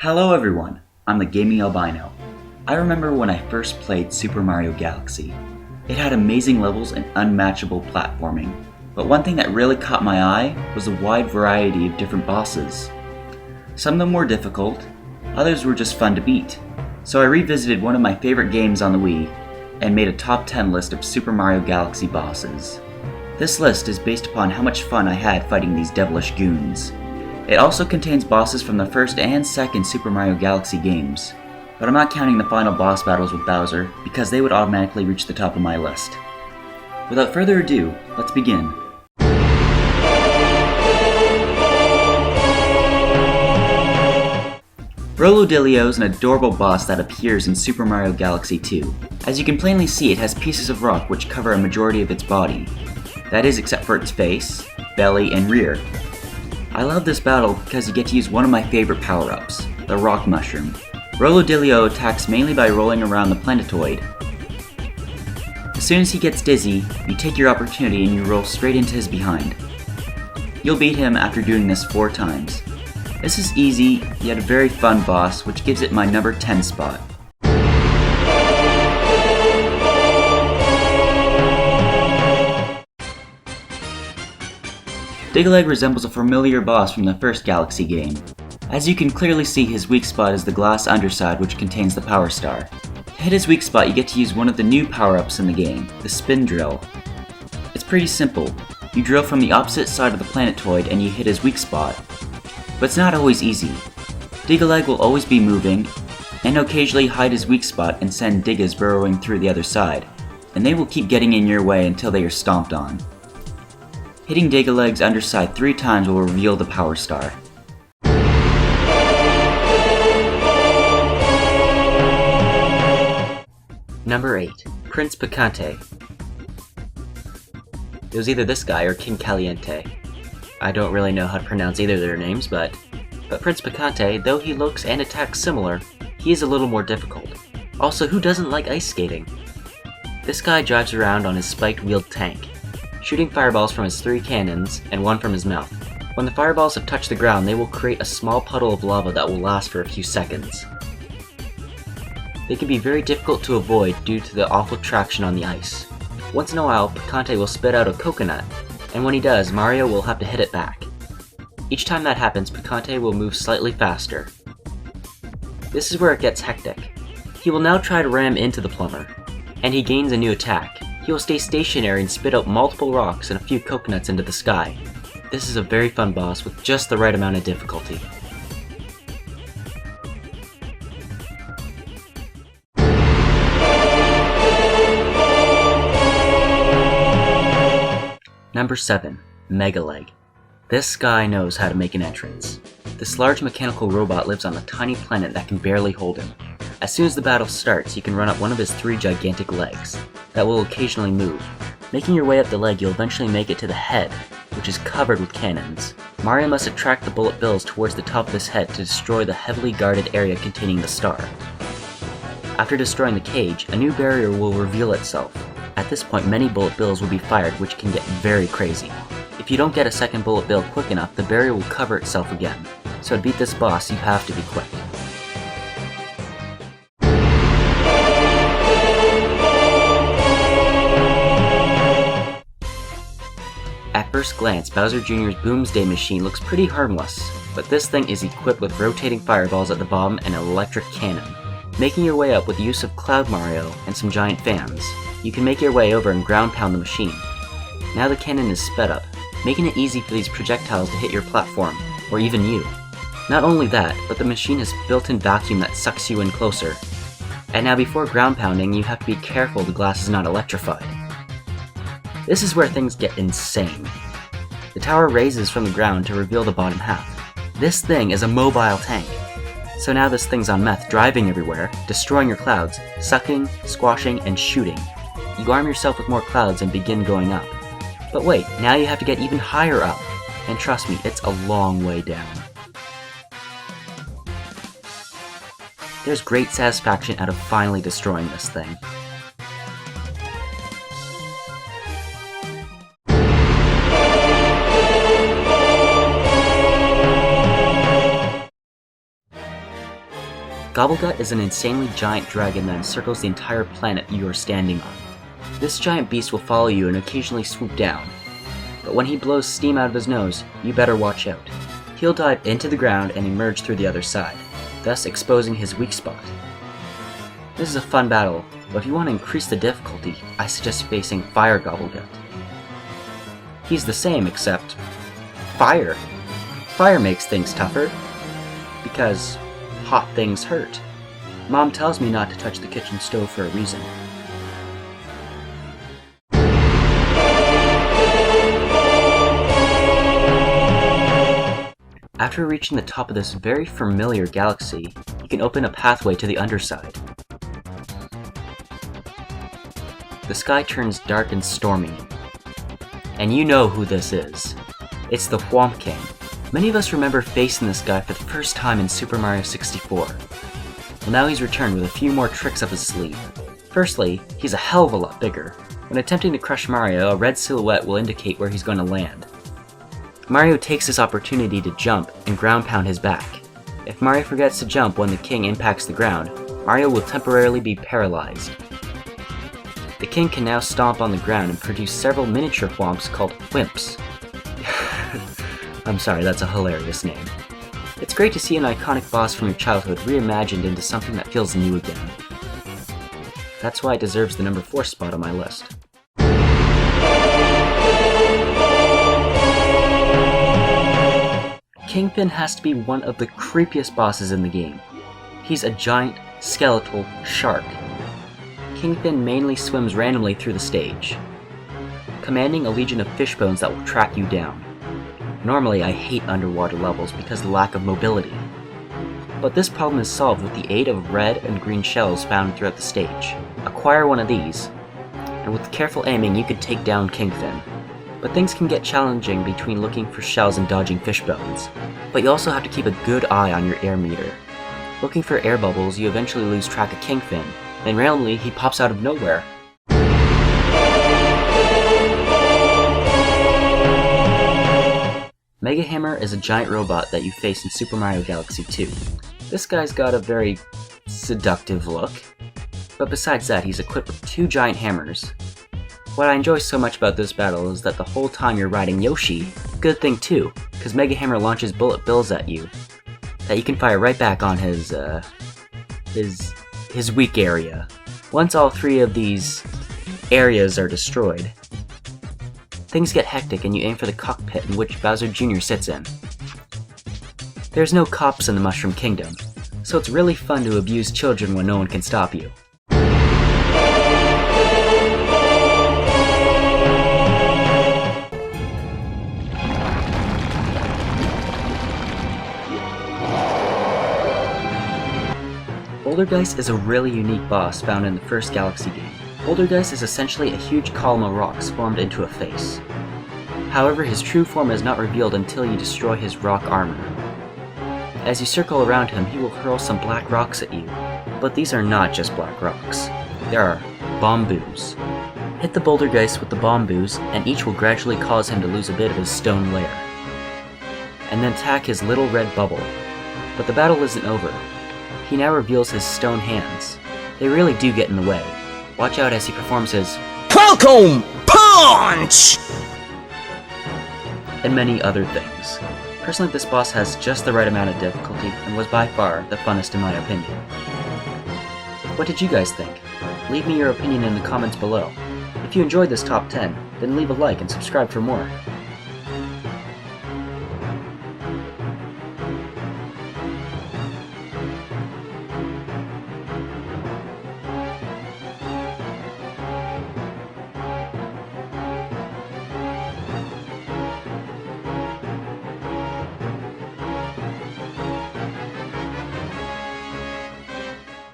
Hello everyone, I'm the Gaming Albino. I remember when I first played Super Mario Galaxy. It had amazing levels and unmatchable platforming, but one thing that really caught my eye was the wide variety of different bosses. Some of them were difficult, others were just fun to beat. So I revisited one of my favorite games on the Wii and made a top 10 list of Super Mario Galaxy bosses. This list is based upon how much fun I had fighting these devilish goons. It also contains bosses from the first and second Super Mario Galaxy games, but I'm not counting the final boss battles with Bowser because they would automatically reach the top of my list. Without further ado, let's begin. Roloio is an adorable boss that appears in Super Mario Galaxy 2. As you can plainly see, it has pieces of rock which cover a majority of its body. That is, except for its face, belly, and rear. I love this battle because you get to use one of my favorite power-ups, the Rock Mushroom. Roloio attacks mainly by rolling around the planetoid. As soon as he gets dizzy, you take your opportunity and you roll straight into his behind. You'll beat him after doing this 4 times. This is easy, yet a very fun boss, which gives it my number 10 spot. Digga-leg resembles a familiar boss from the first Galaxy game. As you can clearly see, his weak spot is the glass underside which contains the Power Star. To hit his weak spot, you get to use one of the new power-ups in the game, the Spin Drill. It's pretty simple. You drill from the opposite side of the planetoid and you hit his weak spot. But it's not always easy. Digga-leg will always be moving, and occasionally hide his weak spot and send Diggas burrowing through the other side, and they will keep getting in your way until they are stomped on. Hitting Digga-leg's underside 3 times will reveal the Power Star. Number 8. Prince Picante. It was either this guy or King Caliente. I don't really know how to pronounce either of their names, but Prince Picante, though he looks and attacks similar, he is a little more difficult. Also, who doesn't like ice skating? This guy drives around on his spiked-wheeled tank, shooting fireballs from his 3 cannons and 1 from his mouth. When the fireballs have touched the ground, they will create a small puddle of lava that will last for a few seconds. They can be very difficult to avoid due to the awful traction on the ice. Once in a while, Picante will spit out a coconut, and when he does, Mario will have to hit it back. Each time that happens, Picante will move slightly faster. This is where it gets hectic. He will now try to ram into the plumber, and he gains a new attack. He will stay stationary and spit out multiple rocks and a few coconuts into the sky. This is a very fun boss with just the right amount of difficulty. Number 7. Mega-leg. This guy knows how to make an entrance. This large mechanical robot lives on a tiny planet that can barely hold him. As soon as the battle starts, you can run up one of his 3 gigantic legs that will occasionally move. Making your way up the leg, you'll eventually make it to the head, which is covered with cannons. Mario must attract the bullet bills towards the top of this head to destroy the heavily guarded area containing the star. After destroying the cage, a new barrier will reveal itself. At this point, many bullet bills will be fired, which can get very crazy. If you don't get a second bullet bill quick enough, the barrier will cover itself again. So to beat this boss, you have to be quick. At first glance, Bowser Jr.'s Boomsday machine looks pretty harmless, but this thing is equipped with rotating fireballs at the bottom and an electric cannon. Making your way up with the use of Cloud Mario and some giant fans, you can make your way over and ground pound the machine. Now the cannon is sped up, making it easy for these projectiles to hit your platform, or even you. Not only that, but the machine has built-in vacuum that sucks you in closer. And now before ground pounding, you have to be careful the glass is not electrified. This is where things get insane. The tower raises from the ground to reveal the bottom half. This thing is a mobile tank. So now this thing's on meth, driving everywhere, destroying your clouds, sucking, squashing, and shooting. You arm yourself with more clouds and begin going up. But wait, now you have to get even higher up. And trust me, it's a long way down. There's great satisfaction out of finally destroying this thing. Gobble Gut is an insanely giant dragon that encircles the entire planet you are standing on. This giant beast will follow you and occasionally swoop down, but when he blows steam out of his nose, you better watch out. He'll dive into the ground and emerge through the other side, thus exposing his weak spot. This is a fun battle, but if you want to increase the difficulty, I suggest facing Fire Gobble Gut. He's the same, except fire. Fire makes things tougher, because hot things hurt. Mom tells me not to touch the kitchen stove for a reason. After reaching the top of this very familiar galaxy, you can open a pathway to the underside. The sky turns dark and stormy, and you know who this is. It's the Whomp King. Many of us remember facing this guy for the first time in Super Mario 64. Well, now he's returned with a few more tricks up his sleeve. Firstly, he's a hell of a lot bigger. When attempting to crush Mario, a red silhouette will indicate where he's going to land. Mario takes this opportunity to jump and ground pound his back. If Mario forgets to jump when the king impacts the ground, Mario will temporarily be paralyzed. The king can now stomp on the ground and produce several miniature Whomps called Wimps. I'm sorry, that's a hilarious name. It's great to see an iconic boss from your childhood reimagined into something that feels new again. That's why it deserves the number 4 spot on my list. Kingpin has to be one of the creepiest bosses in the game. He's a giant, skeletal shark. Kingpin mainly swims randomly through the stage, commanding a legion of fish bones that will track you down. Normally, I hate underwater levels because of the lack of mobility, but this problem is solved with the aid of red and green shells found throughout the stage. Acquire one of these, and with careful aiming you can take down Kingpin. But things can get challenging between looking for shells and dodging fish bones. But you also have to keep a good eye on your air meter. Looking for air bubbles, you eventually lose track of Kingpin, and randomly he pops out of nowhere. Mega Hammer is a giant robot that you face in Super Mario Galaxy 2. This guy's got a very seductive look, but besides that he's equipped with 2 giant hammers. What I enjoy so much about this battle is that the whole time you're riding Yoshi, good thing too, because Mega Hammer launches bullet bills at you that you can fire right back on his weak area. Once all 3 of these areas are destroyed, things get hectic and you aim for the cockpit in which Bowser Jr. sits in. There's no cops in the Mushroom Kingdom, so it's really fun to abuse children when no one can stop you. Bouldergeist is a really unique boss found in the first Galaxy game. Bouldergeist is essentially a huge column of rocks formed into a face. However, his true form is not revealed until you destroy his rock armor. As you circle around him, he will hurl some black rocks at you. But these are not just black rocks. There are bomboos. Hit the Bouldergeist with the bomboos, and each will gradually cause him to lose a bit of his stone lair. And then attack his little red bubble. But the battle isn't over. He now reveals his stone hands. They really do get in the way. Watch out as he performs his Falcon Punch! And many other things. Personally, this boss has just the right amount of difficulty and was by far the funnest in my opinion. What did you guys think? Leave me your opinion in the comments below. If you enjoyed this top 10, then leave a like and subscribe for more.